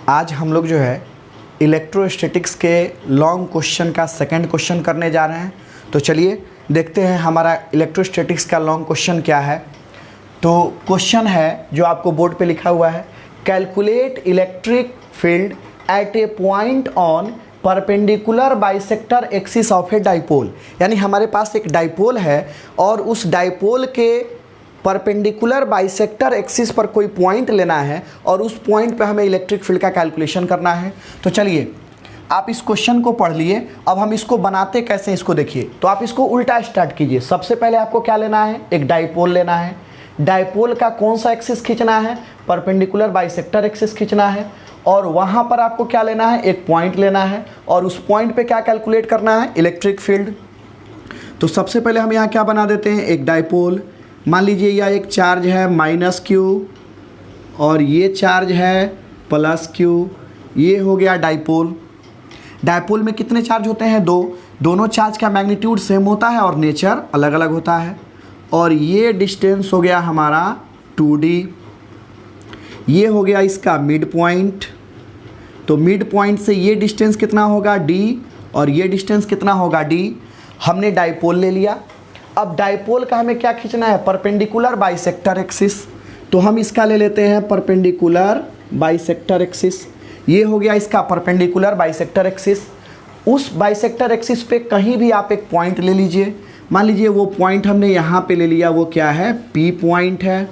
आज हम लोग जो है इलेक्ट्रोस्टैटिक्स के लॉन्ग क्वेश्चन का सेकंड क्वेश्चन करने जा रहे हैं। तो चलिए देखते हैं हमारा इलेक्ट्रोस्टैटिक्स का लॉन्ग क्वेश्चन क्या है। तो क्वेश्चन है जो आपको बोर्ड पे लिखा हुआ है, calculate electric field at A point on perpendicular bisector axis of a dipole. यानी हमारे पास एक डाइपोल है और उस डाइपोल के परपेंडिकुलर बाइसेक्टर एक्सिस पर कोई पॉइंट लेना है और उस पॉइंट पे हमें इलेक्ट्रिक फील्ड का कैलकुलेशन करना है। तो चलिए आप इस क्वेश्चन को पढ़ लिए, अब हम इसको बनाते कैसे इसको देखिए। तो आप इसको उल्टा स्टार्ट कीजिए। सबसे पहले आपको क्या लेना है, एक डाइपोल लेना है। डाइपोल का कौन सा एक्सिस खींचना है, परपेंडिकुलर बाइसेक्टर एक्सिस खींचना है और वहाँ पर आपको क्या लेना है, एक पॉइंट लेना है और उस पॉइंट पे क्या कैलकुलेट करना है, इलेक्ट्रिक फील्ड। तो सबसे पहले हम यहाँ क्या बना देते हैं, एक डाइपोल। मान लीजिए यह एक चार्ज है -q और ये चार्ज है +q। ये हो गया डाइपोल। डाइपोल में कितने चार्ज होते हैं, दो। दोनों चार्ज का मैग्नीट्यूड सेम होता है और नेचर अलग अलग होता है। और ये डिस्टेंस हो गया हमारा 2d। ये हो गया इसका मिड पॉइंट। तो मिड पॉइंट से ये डिस्टेंस कितना होगा, d, और ये डिस्टेंस कितना होगा, d। हमने डाइपोल ले लिया। अब डाइपोल का हमें क्या खींचना है, परपेंडिकुलर बाइसेक्टर एक्सिस। तो हम इसका ले लेते हैं परपेंडिकुलर बाइसेक्टर एक्सिस। ये हो गया इसका परपेंडिकुलर बाइसेक्टर एक्सिस। उस बाइसेक्टर एक्सिस पे कहीं भी आप एक पॉइंट ले लीजिए। मान लीजिए वो पॉइंट हमने यहाँ पे ले लिया, वो क्या है, P पॉइंट है।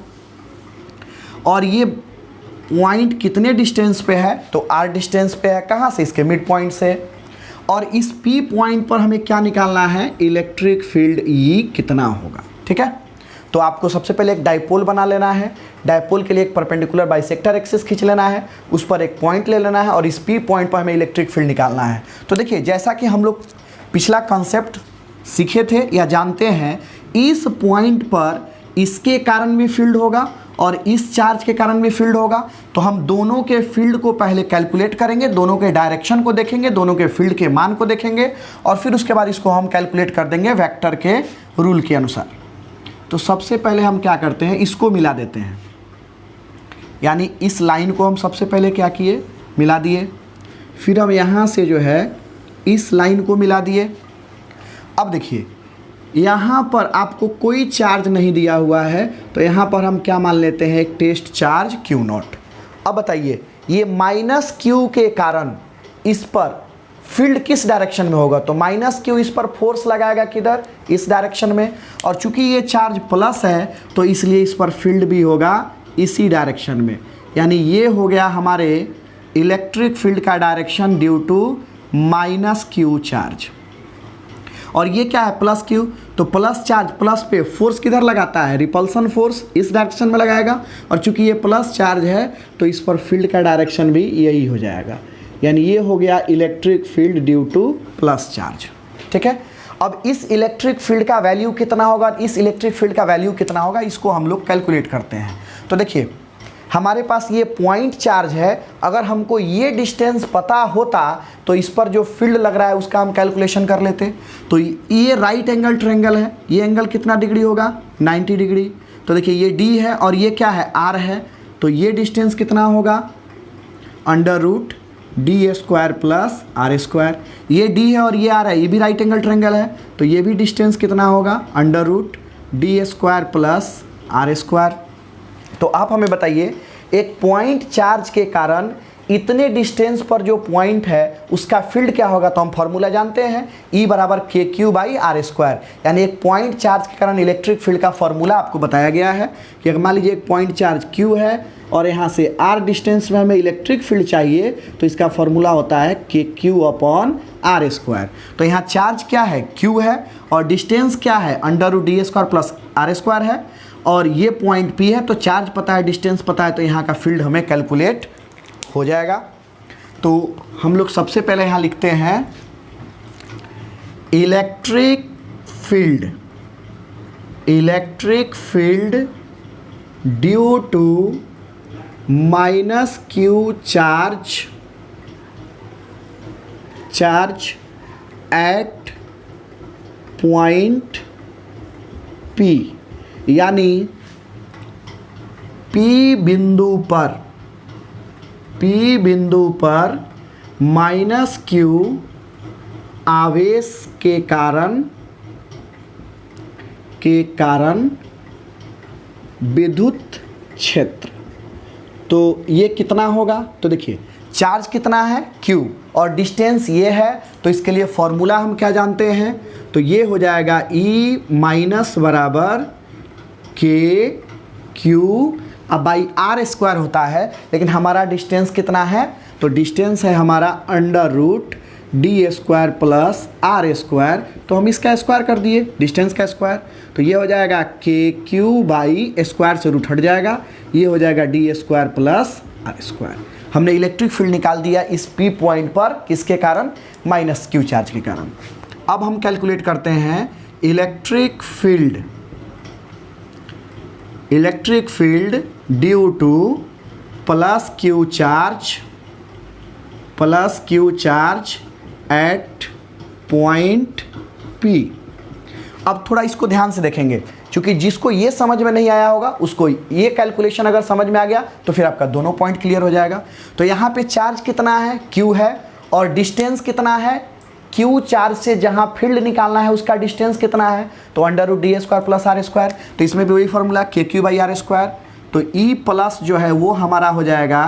और ये पॉइंट कितने डिस्टेंस पे है, तो R डिस्टेंस पे है। कहाँ से, इसके मिड पॉइंट से। और इस P पॉइंट पर हमें क्या निकालना है, इलेक्ट्रिक फील्ड E कितना होगा। ठीक है, तो आपको सबसे पहले एक डाइपोल बना लेना है। डाइपोल के लिए एक परपेंडिकुलर बाइसेक्टर एक्सिस खींच लेना है, उस पर एक पॉइंट ले लेना है और इस P पॉइंट पर हमें इलेक्ट्रिक फील्ड निकालना है। तो देखिए जैसा कि हम लोग पिछला कॉन्सेप्ट सीखे थे या जानते हैं, इस पॉइंट पर इसके कारण भी फील्ड होगा और इस चार्ज के कारण भी फील्ड होगा। तो हम दोनों के फील्ड को पहले कैलकुलेट करेंगे, दोनों के डायरेक्शन को देखेंगे, दोनों के फील्ड के मान को देखेंगे और फिर उसके बाद इसको हम कैलकुलेट कर देंगे वेक्टर के रूल के अनुसार। तो सबसे पहले हम क्या करते हैं, इसको मिला देते हैं। यानी इस लाइन को हम सबसे पहले क्या किए, मिला दिए। फिर हम यहाँ से जो है इस लाइन को मिला दिए। अब देखिए यहाँ पर आपको कोई चार्ज नहीं दिया हुआ है, तो यहाँ पर हम क्या मान लेते हैं, एक टेस्ट चार्ज Q0। अब बताइए ये -q के कारण इस पर फील्ड किस डायरेक्शन में होगा, तो -q इस पर फोर्स लगाएगा किधर, इस डायरेक्शन में। और चूंकि ये चार्ज प्लस है तो इसलिए इस पर फील्ड भी होगा इसी डायरेक्शन में। यानी ये हो गया हमारे इलेक्ट्रिक फील्ड का direction due to -q charge. और ये क्या है, +q। तो प्लस चार्ज प्लस पे फोर्स किधर लगाता है, रिपल्सन फोर्स इस डायरेक्शन में लगाएगा। और चूंकि ये प्लस चार्ज है तो इस पर फील्ड का डायरेक्शन भी यही हो जाएगा। यानी ये हो गया electric field due two plus charge. ठीक है, अब इस इलेक्ट्रिक फील्ड का वैल्यू कितना होगा, इस इलेक्ट्रिक फील्ड का वैल्यू कितना होगा, इसको हम लोग कैलकुलेट करते हैं। तो देखिए हमारे पास ये पॉइंट चार्ज है, अगर हमको ये डिस्टेंस पता होता तो इस पर जो फील्ड लग रहा है उसका हम कैलकुलेशन कर लेते। तो ये राइट एंगल ट्रायंगल है, ये एंगल कितना डिग्री होगा, 90 डिग्री। तो देखिए ये D है और ये क्या है, R है। तो ये डिस्टेंस कितना होगा, √d² प्लस r²। ये D है और ये R है, ये भी राइट एंगल ट्रायंगल है। तो ये भी डिस्टेंस कितना होगा, √d² प्लस r²। तो आप हमें बताइए एक पॉइंट चार्ज के कारण इतने डिस्टेंस पर जो पॉइंट है उसका फील्ड क्या होगा, तो हम फॉर्मूला जानते हैं, E = kq/r²। यानी एक पॉइंट चार्ज के कारण इलेक्ट्रिक फील्ड का फॉर्मूला आपको बताया गया है कि मान लीजिए एक पॉइंट चार्ज Q है और यहाँ से R डिस्टेंस में हमें इलेक्ट्रिक फील्ड चाहिए, तो इसका फॉर्मूला होता है kq/r²। तो यहाँ चार्ज क्या है, Q है और डिस्टेंस क्या है, √d² प्लस r² है और ये पॉइंट P है। तो चार्ज पता है, डिस्टेंस पता है, तो यहाँ का फील्ड हमें कैलकुलेट हो जाएगा। तो हम लोग सबसे पहले यहाँ लिखते हैं electric field due to -q charge at point P। यानी P बिंदु पर P बिंदु पर माइनस Q आवेश के कारण विद्युत क्षेत्र। तो ये कितना होगा, तो देखिए चार्ज कितना है Q और डिस्टेंस ये है, तो इसके लिए फॉर्मूला हम क्या जानते हैं, तो ये हो जाएगा E माइनस बराबर के क्यू अब बाई आर स्क्वायर होता है, लेकिन हमारा डिस्टेंस कितना है, तो डिस्टेंस है हमारा under root D square plus R square, तो हम इसका स्क्वायर कर दिए डिस्टेंस का स्क्वायर, तो ये हो जाएगा के क्यू बाई स्क्वायर से रूट हट जाएगा, ये हो जाएगा D square plus R square. हमने इलेक्ट्रिक फील्ड निकाल दिया इस पी पॉइंट पर, किसके कारण, माइनस क्यू चार्ज के कारण। अब हम कैलकुलेट करते हैं electric field due two plus Q charge at point P। अब थोड़ा इसको ध्यान से देखेंगे, क्योंकि जिसको ये समझ में नहीं आया होगा उसको ये कैलकुलेशन अगर समझ में आ गया तो फिर आपका दोनों पॉइंट क्लियर हो जाएगा। तो यहाँ पे चार्ज कितना है, Q है, और डिस्टेंस कितना है, Q चार्ज से जहाँ फील्ड निकालना है उसका डिस्टेंस कितना है, तो under root D square plus R square, तो इसमें भी वही formula K Q by R square. तो E प्लस जो है वो हमारा हो जाएगा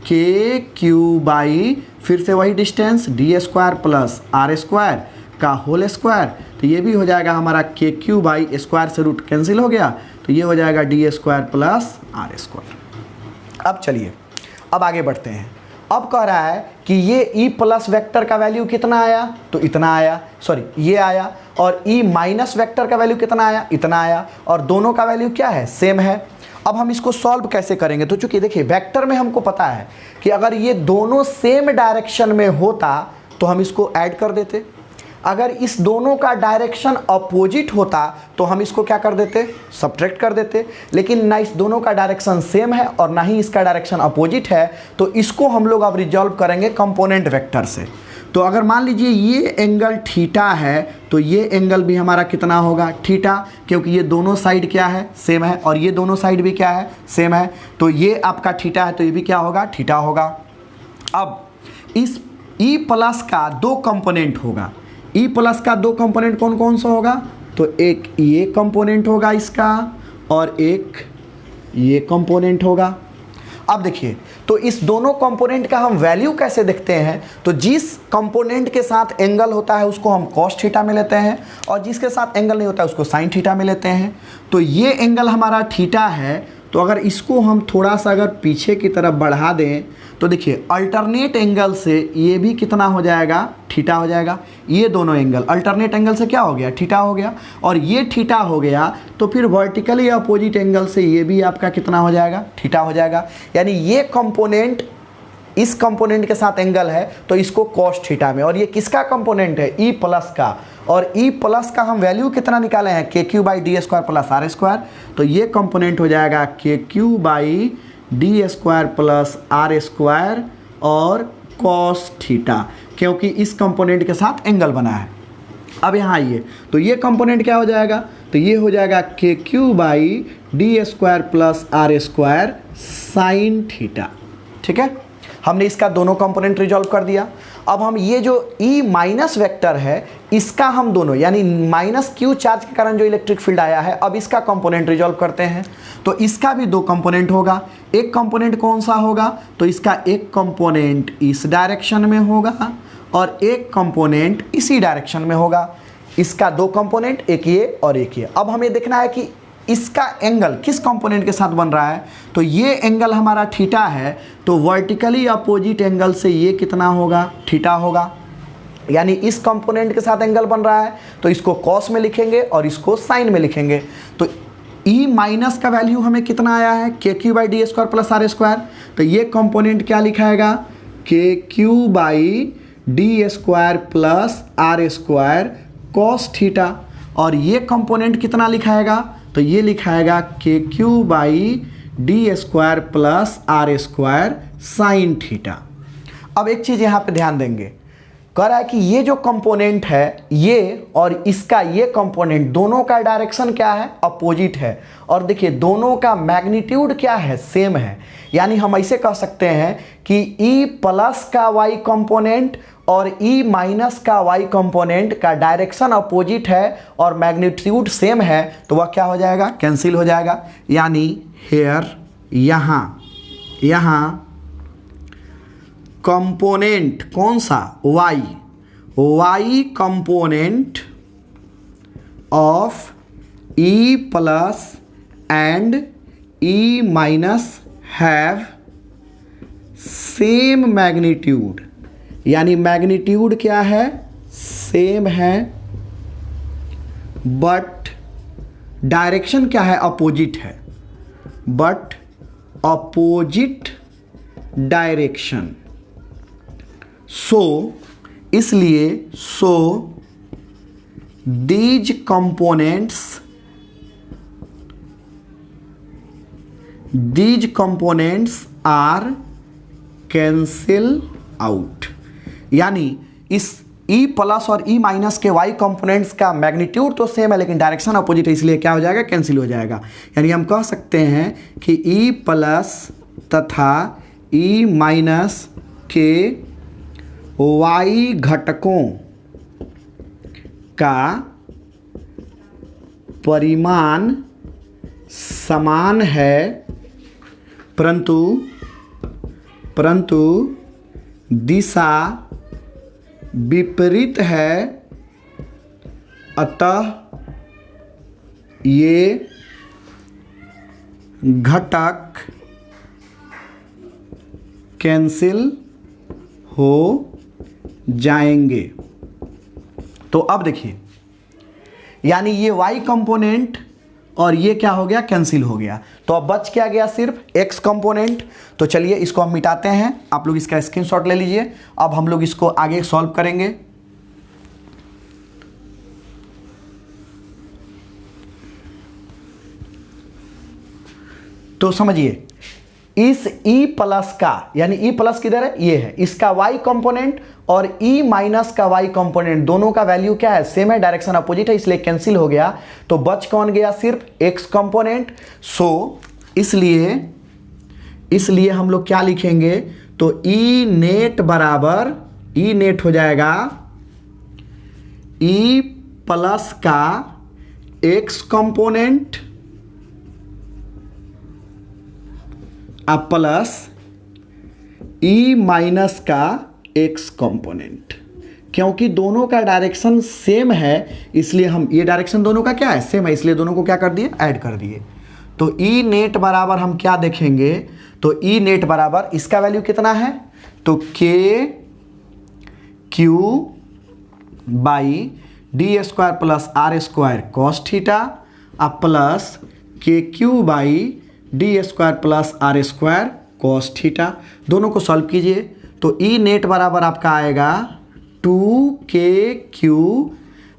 के क्यू बाई फिर से वही distance D square plus R square का होल स्क्वायर, तो ये भी हो जाएगा हमारा के क्यू बाई स्क्वायर से रूट कैंसिल हो गया, तो ये हो जाएगा D square plus R square. अब चलिए अब आगे बढ़ते हैं। अब कह रहा है कि ये E प्लस वेक्टर का वैल्यू कितना आया, तो इतना आया, सॉरी ये आया, और E माइनस वेक्टर का वैल्यू कितना आया, इतना आया, और दोनों का वैल्यू क्या है, सेम है। अब हम इसको सॉल्व कैसे करेंगे, तो चूंकि देखिए वेक्टर में हमको पता है कि अगर ये दोनों सेम डायरेक्शन में होता तो हम इसको ऐड कर देते, अगर इस दोनों का डायरेक्शन अपोजिट होता तो हम इसको क्या कर देते, सब्ट्रैक्ट कर देते, लेकिन ना इस दोनों का डायरेक्शन सेम है और ना ही इसका डायरेक्शन अपोजिट है, तो इसको हम लोग अब रिजॉल्व करेंगे कंपोनेंट वेक्टर से। तो अगर मान लीजिए ये एंगल थीटा है तो ये एंगल भी हमारा कितना होगा, थीटा, क्योंकि ये दोनों साइड क्या है, सेम है, और ये दोनों साइड भी क्या है, सेम है, तो ये आपका थीटा है तो ये भी क्या होगा, थीटा होगा। अब इस E प्लस का दो कंपोनेंट होगा, E प्लस का दो कंपोनेंट कौन कौन सा होगा, तो एक ये कंपोनेंट होगा इसका और एक ये कंपोनेंट होगा। अब देखिए तो इस दोनों कंपोनेंट का हम वैल्यू कैसे देखते हैं, तो जिस कंपोनेंट के साथ एंगल होता है उसको हम कॉस थीटा में लेते हैं और जिसके साथ एंगल नहीं होता है उसको साइन थीटा में लेते हैं। तो ये एंगल हमारा थीटा है, तो अगर इसको हम थोड़ा सा अगर पीछे की तरफ बढ़ा दें तो देखिए अल्टरनेट एंगल से ये भी कितना हो जाएगा, थीटा हो जाएगा। ये दोनों एंगल अल्टरनेट एंगल से क्या हो गया, थीटा हो गया, और ये थीटा हो गया तो फिर वर्टिकली अपोजिट एंगल से ये भी आपका कितना हो जाएगा, थीटा हो जाएगा। यानी ये कंपोनेंट इस कंपोनेंट के साथ एंगल है तो इसको कॉस थीटा में, और ये किसका कंपोनेंट है, E प्लस का, और E प्लस का हम वैल्यू कितना निकाले हैं, K Q by D square plus R square, तो ये कंपोनेंट हो जाएगा K Q by D square plus R square और कॉस थीटा, क्योंकि इस कंपोनेंट के साथ एंगल बना है। अब यहाँ आइए तो ये कंपोनेंट क्या हो जाएगा, तो ये हो जाएगा K Q by D square plus R square sine theta. ठीक है, हमने इसका दोनों कंपोनेंट रिजॉल्व कर दिया। अब हम ये जो E माइनस वेक्टर है इसका हम दोनों यानी माइनस क्यू चार्ज के कारण जो इलेक्ट्रिक फील्ड आया है, अब इसका कंपोनेंट रिजॉल्व करते हैं। तो इसका भी दो कंपोनेंट होगा, एक कंपोनेंट कौन सा होगा, तो इसका एक कंपोनेंट इस डायरेक्शन में होगा और एक कंपोनेंट इसी डायरेक्शन में होगा। इसका दो कंपोनेंट, एक ये और एक ये। अब हमें देखना है कि इसका एंगल किस कंपोनेंट के साथ बन रहा है, तो ये एंगल हमारा थीटा है, तो वर्टिकली अपोजिट एंगल से ये कितना होगा, थीटा होगा। यानी इस कंपोनेंट के साथ एंगल बन रहा है तो इसको कॉस में लिखेंगे और इसको साइन में लिखेंगे। तो E माइनस का वैल्यू हमें कितना आया है, K Q by D square plus R square, तो ये कंपोनेंट क्या लिखाएगा, K Q by D square plus R square cos theta, और ये कंपोनेंट कितना लिखाएगा, तो ये लिखाएगा K Q by D square plus R square sine theta. अब एक चीज़ यहाँ पे ध्यान देंगे, कह रहा है कि ये जो कंपोनेंट है ये और इसका ये कंपोनेंट दोनों का डायरेक्शन क्या है, अपोजिट है। और देखिए दोनों का मैग्नीट्यूड क्या है, सेम है। यानी हम ऐसे कह सकते हैं कि E प्लस का y कंपोनेंट और E माइनस का y कंपोनेंट का डायरेक्शन अपोजिट है और मैग्नीट्यूड सेम है, तो वह क्या हो जाएगा, कैंसिल हो जाएगा। यानी हेयर यहाँ कंपोनेंट कौन सा, y component of E plus and E minus have same magnitude. यानी मैग्नीट्यूड क्या है, सेम है, बट डायरेक्शन क्या है, अपोजिट है, बट अपोजिट डायरेक्शन। सो इसलिए these components are cancel out. यानी इस E प्लस और E माइनस के y कंपोनेंट्स का मैग्नीट्यूड तो सेम है लेकिन डायरेक्शन अपोजिट है, इसलिए क्या हो जाएगा, कैंसिल हो जाएगा। यानी हम कह सकते हैं कि E प्लस तथा E माइनस के y घटकों का परिमाण समान है, परंतु दिशा विपरीत है, अतः ये घटक कैंसिल हो जाएंगे। तो अब देखिए, यानी ये y कंपोनेंट और ये क्या हो गया, कैंसिल हो गया। तो अब बच क्या गया, सिर्फ x कंपोनेंट। तो चलिए इसको हम मिटाते हैं, आप लोग इसका स्क्रीनशॉट ले लीजिए। अब हम लोग इसको आगे सॉल्व करेंगे। तो समझिए, इस E प्लस का, यानी E प्लस किधर है, ये है, इसका y कंपोनेंट और E माइनस का y कंपोनेंट दोनों का वैल्यू क्या है, सेम है, डायरेक्शन अपोजिट है, इसलिए कैंसिल हो गया। तो बच कौन गया, सिर्फ x कंपोनेंट। सो इसलिए हम लोग क्या लिखेंगे, तो E नेट बराबर, E नेट हो जाएगा E प्लस का x कंपोनेंट अब प्लस E माइनस का x कंपोनेंट। क्योंकि दोनों का डायरेक्शन सेम है इसलिए हम, ये डायरेक्शन दोनों का क्या है, सेम है, इसलिए दोनों को क्या कर दिए, ऐड कर दिए। तो E नेट बराबर हम क्या देखेंगे, तो E नेट बराबर इसका वैल्यू कितना है, तो KQ by D square plus R square cos theta अब plus KQ by D square plus R square cos theta. दोनों को सॉल्व कीजिए तो E नेट बराबर आपका आएगा 2KQ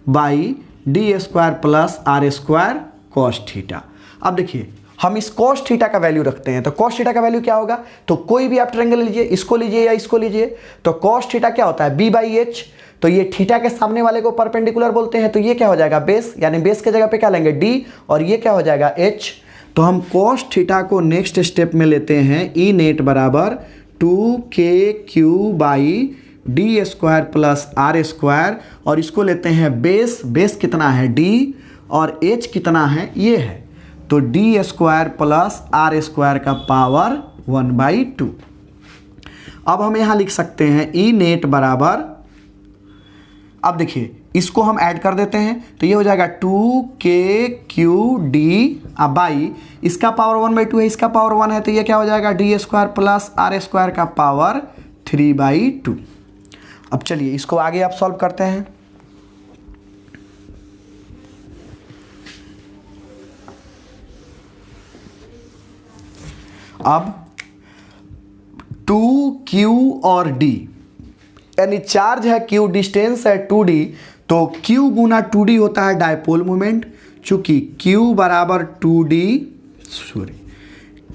by D square plus R square cos theta. अब देखिए हम इस कॉस थीटा का वैल्यू रखते हैं, तो कॉस थीटा का वैल्यू क्या होगा, तो कोई भी आप ट्रायंगल लीजिए, इसको लीजिए या इसको लीजिए, तो कॉस थीटा क्या होता है, B बाई एच। तो ये थीटा के सामने वाले को परपेंडिकुलर बोलते हैं, तो ये क्या हो जाएगा, बेस, यानी बेस के जगह पे क्या लेंगे, D, और ये क्या हो जाएगा, H। तो हम कॉस थीटा को नेक्स्ट स्टेप में लेते हैं, E नेट बराबर 2KQ by D square plus R square, और इसको लेते हैं बेस, बेस कितना है D और H कितना है, ये है, तो D square plus R square का पावर 1/2। अब हम यहाँ लिख सकते हैं E नेट बराबर, अब देखिए इसको हम ऐड कर देते हैं तो ये हो जाएगा 2KQD बाई इसका पावर 1/2 है, इसका पावर 1 है, तो ये क्या हो जाएगा D square plus R square का पावर 3/2। अब चलिए इसको आगे आप सॉल्व करते हैं। अब 2Q और D, यानी चार्ज है Q, डिस्टेंस है 2D, तो Q गुना 2D होता है डायपोल मोमेंट। चूंकि Q बराबर 2D,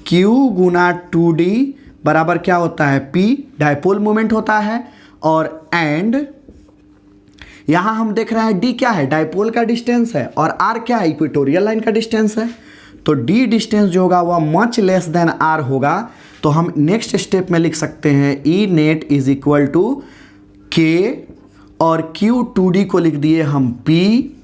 Q गुना 2D बराबर क्या होता है, P, डायपोल मोमेंट होता है, और एंड यहाँ हम देख रहे हैं डी क्या है, डायपोल का डिस्टेंस है, और आर क्या है, इक्वेटोरियल लाइन का डिस्टेंस है। तो डी डिस्टेंस जो होगा वह मच लेस देन आर होगा। तो हम नेक्स्ट स्टेप में लिख सकते हैं E net is equal to के, और क्यू 2D को लिख दिए हम पी,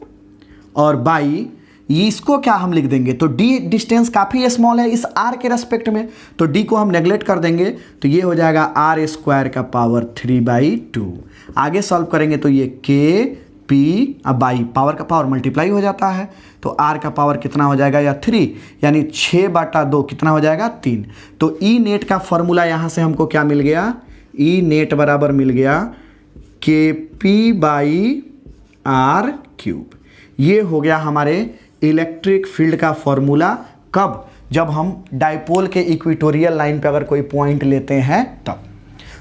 और बाई इसको क्या हम लिख देंगे, तो डी डिस्टेंस काफ़ी स्मॉल है इस आर के रेस्पेक्ट में, तो डी को हम नेगलेक्ट कर देंगे, तो ये हो जाएगा आर स्क्वायर का पावर 3/2। आगे सॉल्व करेंगे तो ये के पी, अब बाई पावर का पावर मल्टीप्लाई हो जाता है, तो आर का पावर कितना हो जाएगा या 3, यानी 6/2 कितना हो जाएगा 3। तो ई नेट का फॉर्मूला यहाँ से हमको क्या मिल गया, ई नेट बराबर मिल गया के पी बाई आर क्यूब। ये हो गया हमारे इलेक्ट्रिक फील्ड का फॉर्मूला। कब, जब हम डायपोल के इक्वेटोरियल लाइन पे अगर कोई पॉइंट लेते हैं तब।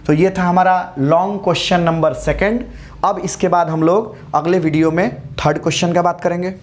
तो ये था हमारा लॉन्ग क्वेश्चन नंबर 2। अब इसके बाद हम लोग अगले वीडियो में 3rd क्वेश्चन का बात करेंगे।